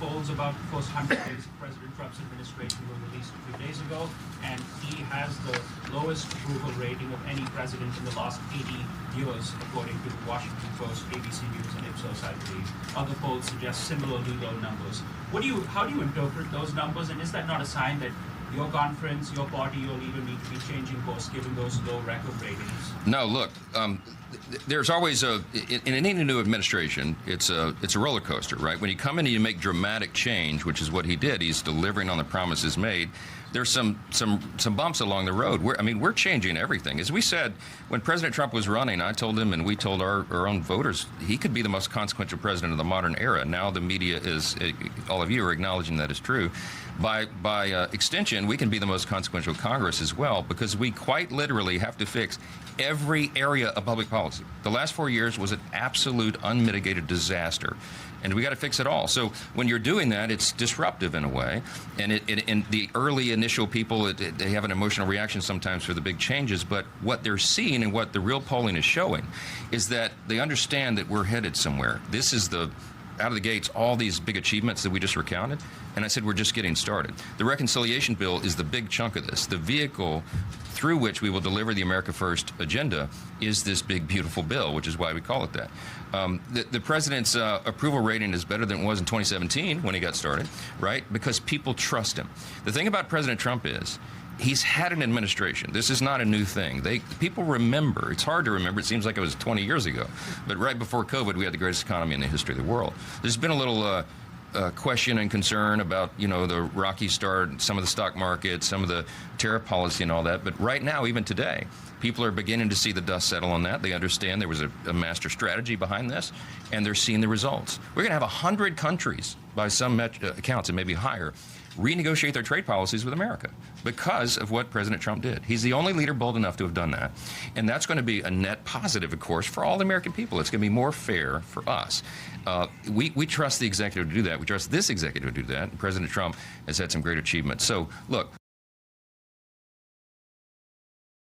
polls about the first 100 days of President Trump's administration were released a few days ago, and he has the lowest approval rating of any president in the last 80 years, according to the Washington Post, ABC News, and Ipsos, I believe. Other polls suggest similarly low numbers. How do you interpret those numbers, and is that not a sign that your conference, your party, your leader need to be changing course given those low record ratings? No, look, there's always in any new administration, it's a roller coaster, right? When you come in and you make dramatic change, which is what he did, he's delivering on the promises made. There's some bumps along the road. We're changing everything. As we said, when President Trump was running, I told him and we told our own voters he could be the most consequential president of the modern era. Now the media all of you are acknowledging that is true. By extension, we can be the most consequential Congress as well, because we quite literally have to fix every area of public policy. The last 4 years was an absolute unmitigated disaster, and we got to fix it all. So when you're doing that, it's disruptive in a way, and the early initial people, they have an emotional reaction sometimes for the big changes, but what they're seeing and what the real polling is showing is that they understand that we're headed somewhere. This is out of the gates, all these big achievements that we just recounted, and I said we're just getting started. The reconciliation bill is the big chunk of this. The vehicle through which we will deliver the America First agenda is this big, beautiful bill, which is why we call it that. The president's approval rating is better than it was in 2017 when he got started, right? Because people trust him. The thing about President Trump is he's had an administration. This is not a new thing. People remember. It's hard to remember. It seems like it was 20 years ago. But right before COVID, we had the greatest economy in the history of the world. There's been a little question and concern about, the rocky start, some of the stock market, some of the tariff policy and all that. But right now, even today, people are beginning to see the dust settle on that. They understand there was a master strategy behind this, and they're seeing the results. We're going to have 100 countries, by some accounts, and maybe higher, renegotiate their trade policies with America because of what President Trump did. He's the only leader bold enough to have done that. And that's going to be a net positive, of course, for all the American people. It's going to be more fair for us. We trust the executive to do that. We trust this executive to do that. And President Trump has had some great achievements. So, look,